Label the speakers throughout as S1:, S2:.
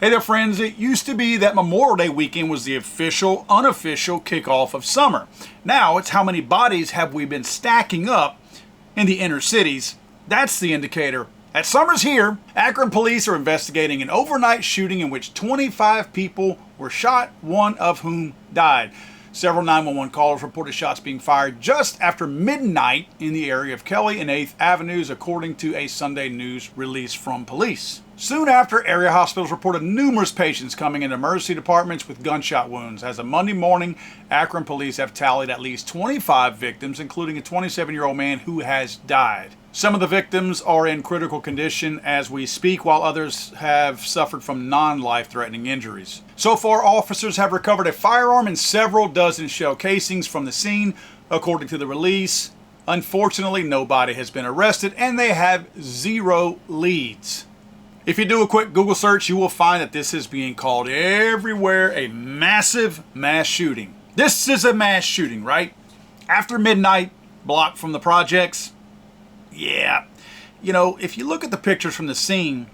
S1: Hey there, friends. It used to be that Memorial Day weekend was the official, unofficial kickoff of summer. Now it's how many bodies have we been stacking up in the inner cities. That's the indicator. At summer's here, Akron police are investigating an overnight shooting in which 25 people were shot, one of whom died. Several 911 callers reported shots being fired just after midnight in the area of Kelly and 8th Avenues, according to a Sunday news release from police. Soon after, area hospitals reported numerous patients coming into emergency departments with gunshot wounds. As of Monday morning, Akron police have tallied at least 25 victims, including a 27-year-old man who has died. Some of the victims are in critical condition as we speak, while others have suffered from non-life-threatening injuries. So far, officers have recovered a firearm and several dozen shell casings from the scene, according to the release. Unfortunately, nobody has been arrested, and they have zero leads. If you do a quick Google search, you will find that this is being called everywhere a massive mass shooting. This is a mass shooting, right? After midnight, blocked from the projects. Yeah, you know, if you look at the pictures from the scene,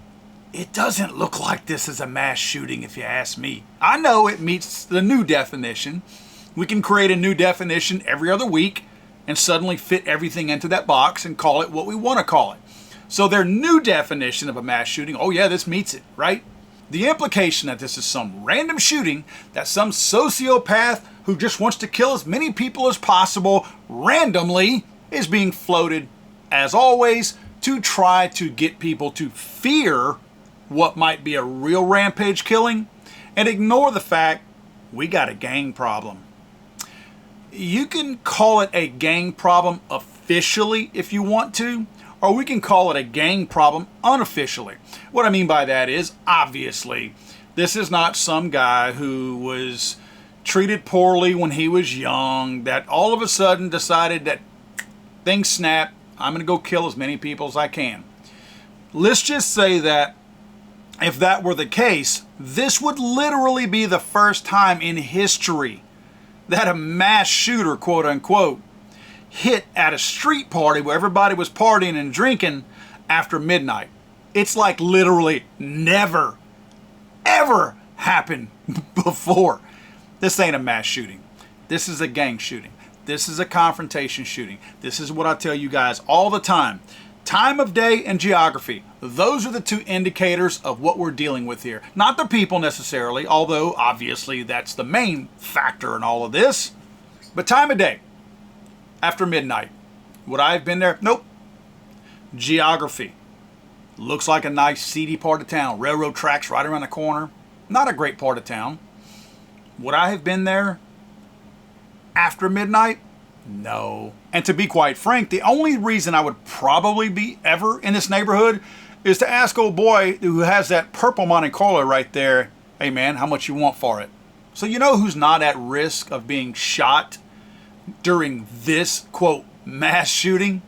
S1: it doesn't look like this is a mass shooting, if you ask me. I know it meets the new definition. We can create a new definition every other week and suddenly fit everything into that box and call it what we want to call it. So their new definition of a mass shooting, oh yeah, this meets it, right? The implication that this is some random shooting, that some sociopath who just wants to kill as many people as possible randomly is being floated, as always, to try to get people to fear what might be a real rampage killing and ignore the fact we got a gang problem. You can call it a gang problem officially if you want to, or we can call it a gang problem unofficially. What I mean by that is, obviously, this is not some guy who was treated poorly when he was young that all of a sudden decided that things snap, I'm going to go kill as many people as I can. Let's just say that if that were the case, this would literally be the first time in history that a mass shooter, quote unquote, hit at a street party where everybody was partying and drinking after midnight. It's like literally never, ever happened before. This ain't a mass shooting. This is a gang shooting. This is a confrontation shooting. This is what I tell you guys all the time. Time of day and geography. Those are the two indicators of what we're dealing with here. Not the people necessarily, although obviously that's the main factor in all of this. But time of day. After midnight. Would I have been there? Nope. Geography. Looks like a nice seedy part of town. Railroad tracks right around the corner. Not a great part of town. Would I have been there after midnight? No. And to be quite frank, the only reason I would probably be ever in this neighborhood is to ask old boy who has that purple Monte Carlo right there, hey man, how much you want for it? So you know who's not at risk of being shot during this, quote, mass shooting?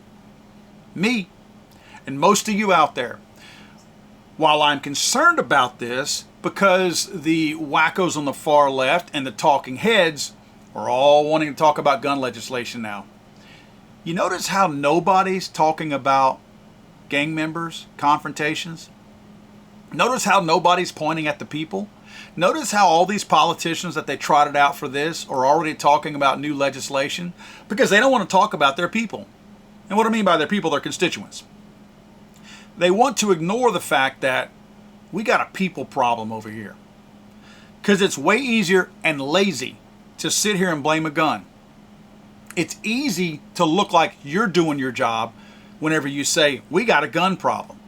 S1: Me. And most of you out there. While I'm concerned about this, because the wackos on the far left and the talking heads are all wanting to talk about gun legislation now. You notice how nobody's talking about gang members, confrontations? Notice how nobody's pointing at the people? Notice how all these politicians that they trotted out for this are already talking about new legislation? Because they don't want to talk about their people. And what I mean by their people, their constituents. They want to ignore the fact that we got a people problem over here. Because it's way easier and lazy to sit here and blame a gun. It's easy to look like you're doing your job whenever you say, we got a gun problem.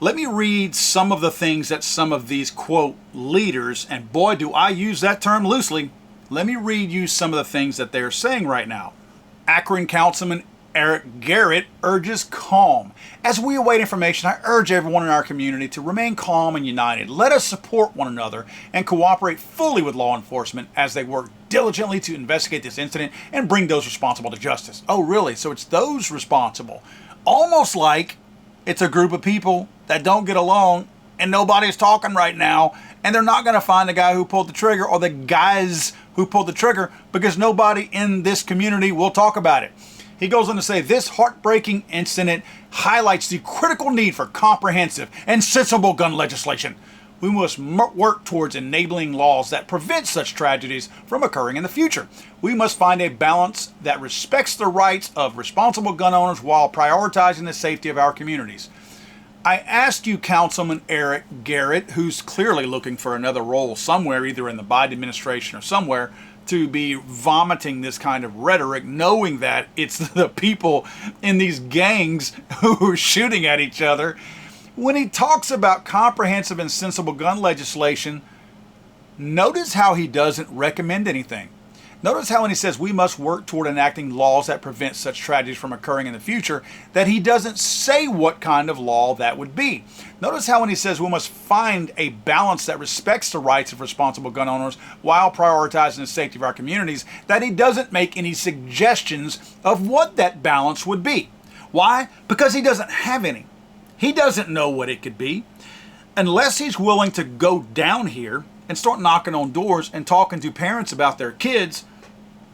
S1: Let me read some of the things that some of these, quote, leaders, and boy, do I use that term loosely. Let me read you some of the things that they're saying right now. Akron Councilman Eric Garrett urges calm. As we await information, I urge everyone in our community to remain calm and united. Let us support one another and cooperate fully with law enforcement as they work diligently to investigate this incident and bring those responsible to justice. Oh, really? So it's those responsible. Almost like it's a group of people that don't get along and nobody's talking right now, and they're not going to find the guy who pulled the trigger or the guys who pulled the trigger because nobody in this community will talk about it. He goes on to say, this heartbreaking incident highlights the critical need for comprehensive and sensible gun legislation. We must work towards enabling laws that prevent such tragedies from occurring in the future. We must find a balance that respects the rights of responsible gun owners while prioritizing the safety of our communities. I ask you, Councilman Eric Garrett, who's clearly looking for another role somewhere, either in the Biden administration or somewhere, to be vomiting this kind of rhetoric, knowing that it's the people in these gangs who are shooting at each other. When he talks about comprehensive and sensible gun legislation, notice how he doesn't recommend anything. Notice how when he says we must work toward enacting laws that prevent such tragedies from occurring in the future, that he doesn't say what kind of law that would be. Notice how when he says we must find a balance that respects the rights of responsible gun owners while prioritizing the safety of our communities, that he doesn't make any suggestions of what that balance would be. Why? Because he doesn't have any. He doesn't know what it could be. Unless he's willing to go down here and start knocking on doors and talking to parents about their kids,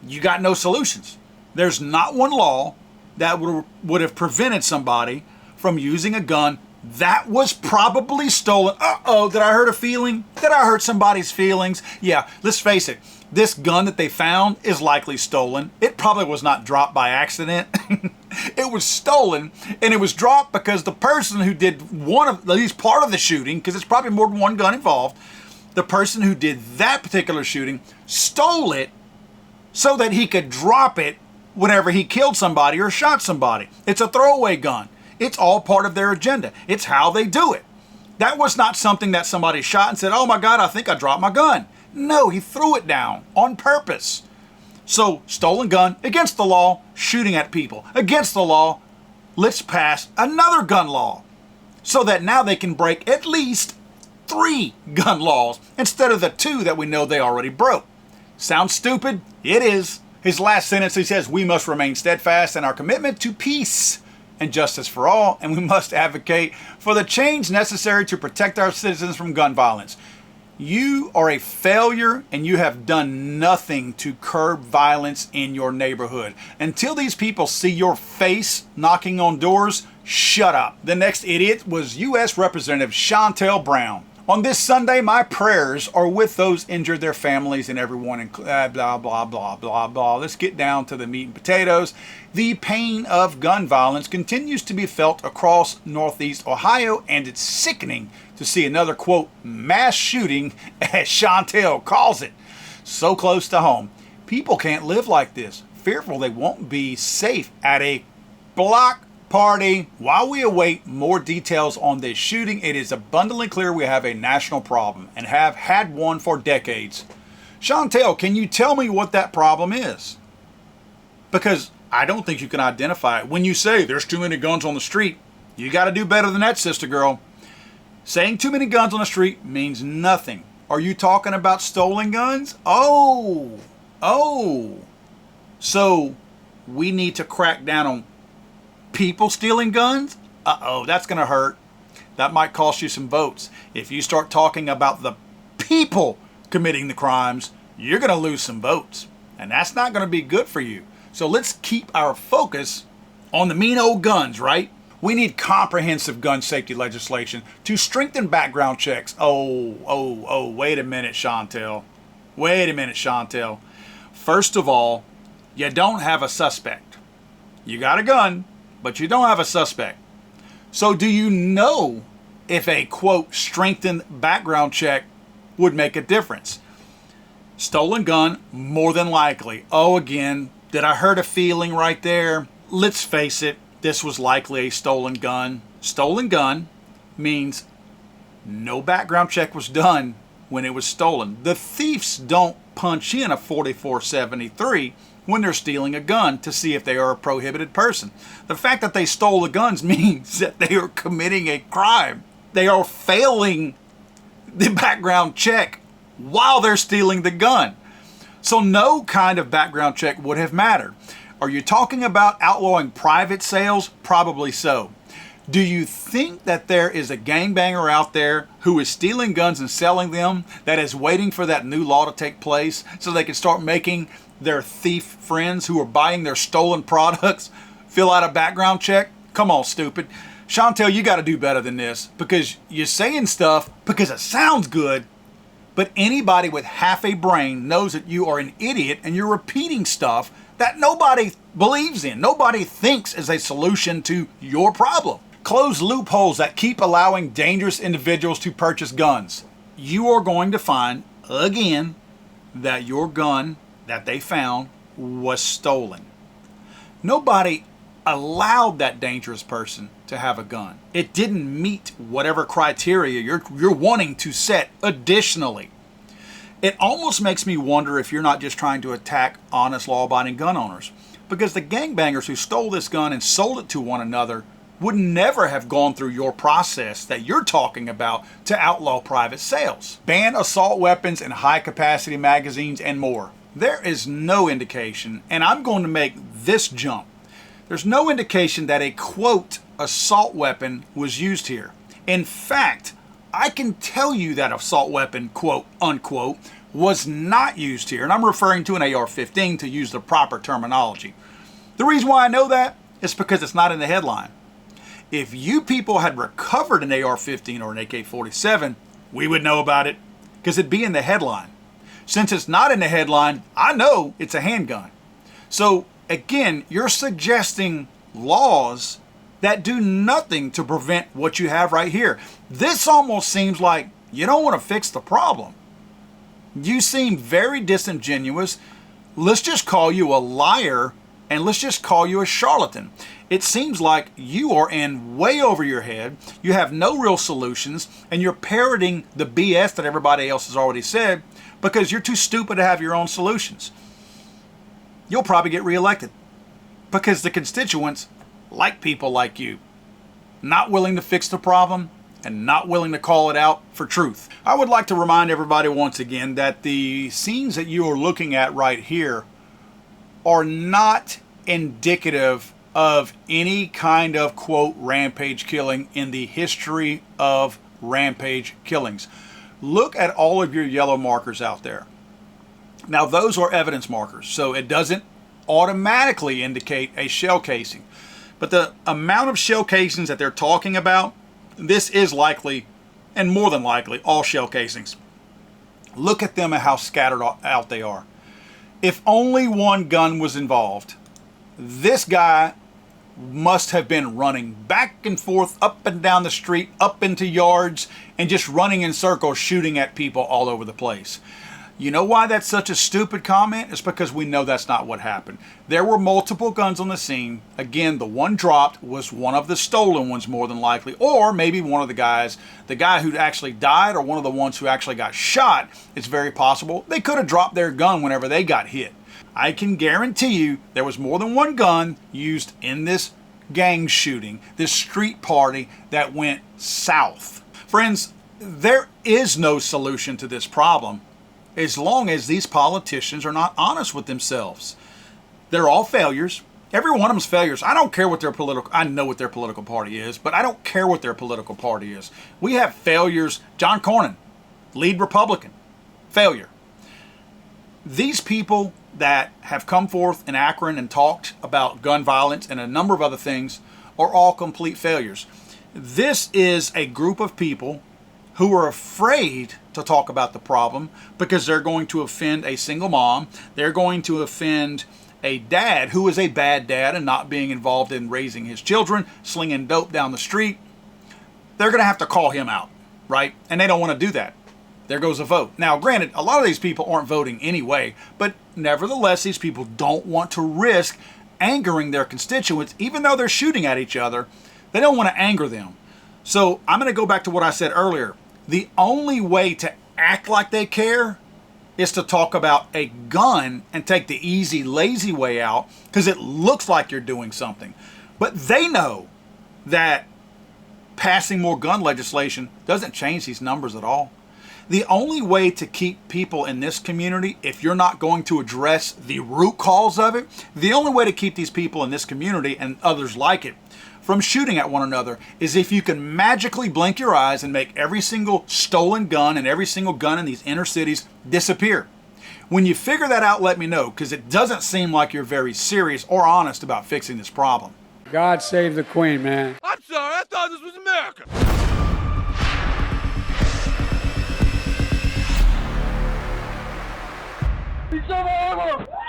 S1: you got no solutions. There's not one law that would have prevented somebody from using a gun that was probably stolen. Uh-oh, did I hurt a feeling? Did I hurt somebody's feelings? Yeah, let's face it. This gun that they found is likely stolen. It probably was not dropped by accident. It was stolen, and it was dropped because the person who did at least part of the shooting, because it's probably more than one gun involved, the person who did that particular shooting stole it so that he could drop it whenever he killed somebody or shot somebody. It's a throwaway gun. It's all part of their agenda. It's how they do it. That was not something that somebody shot and said, oh my God, I think I dropped my gun. No, he threw it down on purpose. So, stolen gun, against the law, shooting at people, against the law. Let's pass another gun law so that now they can break at least 3 gun laws instead of the 2 that we know they already broke. Sounds stupid? It is. His last sentence, he says, we must remain steadfast in our commitment to peace and justice for all, and we must advocate for the change necessary to protect our citizens from gun violence. You are a failure, and you have done nothing to curb violence in your neighborhood. Until these people see your face knocking on doors, shut up. The next idiot was U.S. Representative Shontel Brown. On this Sunday, my prayers are with those injured, their families, and everyone, blah, blah, blah, blah, blah. Let's get down to the meat and potatoes. The pain of gun violence continues to be felt across Northeast Ohio, and it's sickening to see another, quote, mass shooting, as Shontel calls it, so close to home. People can't live like this, fearful they won't be safe at a block party. While we await more details on this shooting, it is abundantly clear we have a national problem and have had one for decades. Shontel, can you tell me what that problem is? Because I don't think you can identify it. When you say there's too many guns on the street, you got to do better than that, sister girl. Saying too many guns on the street means nothing. Are you talking about stolen guns? Oh. So we need to crack down on people stealing guns? Uh-oh, that's going to hurt. That might cost you some votes. If you start talking about the people committing the crimes, you're going to lose some votes. And that's not going to be good for you. So let's keep our focus on the mean old guns, right? We need comprehensive gun safety legislation to strengthen background checks. Wait a minute, Shontel. First of all, you don't have a suspect. You got a gun, but you don't have a suspect. So do you know if a, quote, strengthened background check would make a difference? Stolen gun, more than likely. Oh, again, did I hurt a feeling right there? Let's face it, this was likely a stolen gun. Stolen gun means no background check was done when it was stolen. The thieves don't punch in a 4473 when they're stealing a gun to see if they are a prohibited person. The fact that they stole the guns means that they are committing a crime. They are failing the background check while they're stealing the gun. So no kind of background check would have mattered. Are you talking about outlawing private sales? Probably so. Do you think that there is a gangbanger out there who is stealing guns and selling them that is waiting for that new law to take place so they can start making their thief friends who are buying their stolen products fill out a background check? Come on, stupid. Chantel, you got to do better than this, because you're saying stuff because it sounds good, but anybody with half a brain knows that you are an idiot and you're repeating stuff that nobody believes in. Nobody thinks is a solution to your problem. Close loopholes that keep allowing dangerous individuals to purchase guns. You are going to find, again, that your gun that they found was stolen. Nobody allowed that dangerous person to have a gun. It didn't meet whatever criteria you're wanting to set additionally. It almost makes me wonder if you're not just trying to attack honest, law-abiding gun owners, because the gangbangers who stole this gun and sold it to one another would never have gone through your process that you're talking about to outlaw private sales, ban assault weapons and high-capacity magazines, and more. There is no indication, and I'm going to make this jump, there's no indication that a, quote, assault weapon was used here. In fact, I can tell you that assault weapon, quote, unquote, was not used here, and I'm referring to an AR-15 to use the proper terminology. The reason why I know that is because it's not in the headline. If you people had recovered an AR-15 or an AK-47, we would know about it because it'd be in the headline. Since it's not in the headline, I know it's a handgun. So again, you're suggesting laws that do nothing to prevent what you have right here. This almost seems like you don't want to fix the problem. You seem very disingenuous. Let's just call you a liar, and let's just call you a charlatan. It seems like you are in way over your head. You have no real solutions, and you're parroting the BS that everybody else has already said because you're too stupid to have your own solutions. You'll probably get reelected because the constituents like people like you, not willing to fix the problem and not willing to call it out for truth. I would like to remind everybody once again that the scenes that you are looking at right here are not indicative of any kind of, quote, rampage killing in the history of rampage killings. Look at all of your yellow markers out there. Now, those are evidence markers, so it doesn't automatically indicate a shell casing. But the amount of shell casings that they're talking about, this is likely, and more than likely, all shell casings. Look at them and how scattered out they are. If only one gun was involved, this guy must have been running back and forth, up and down the street, up into yards, and just running in circles, shooting at people all over the place. You know why that's such a stupid comment? It's because we know that's not what happened. There were multiple guns on the scene. Again, the one dropped was one of the stolen ones, more than likely, or maybe one of the guys, the guy who actually died, or one of the ones who actually got shot. It's very possible they could have dropped their gun whenever they got hit. I can guarantee you there was more than one gun used in this gang shooting, this street party that went south. Friends, there is no solution to this problem as long as these politicians are not honest with themselves. They're all failures. Every one of them's failures. I don't care what their political, I know what their political party is, but I don't care what their political party is. We have failures. John Cornyn, lead Republican, failure. These people that have come forth in Akron and talked about gun violence and a number of other things are all complete failures. This is a group of people who are afraid to talk about the problem because they're going to offend a single mom. They're going to offend a dad who is a bad dad and not being involved in raising his children, slinging dope down the street. They're going to have to call him out, right? And they don't want to do that. There goes a vote. Now, granted, a lot of these people aren't voting anyway, but nevertheless, these people don't want to risk angering their constituents, even though they're shooting at each other. They don't want to anger them. So I'm going to go back to what I said earlier. The only way to act like they care is to talk about a gun and take the easy, lazy way out because it looks like you're doing something. But they know that passing more gun legislation doesn't change these numbers at all. The only way to keep people in this community, if you're not going to address the root cause of it, the only way to keep these people in this community and others like it from shooting at one another is if you can magically blink your eyes and make every single stolen gun and every single gun in these inner cities disappear. When you figure that out, let me know, because it doesn't seem like you're very serious or honest about fixing this problem.
S2: God save the Queen, man. sorry. I thought this was America.
S3: Survival!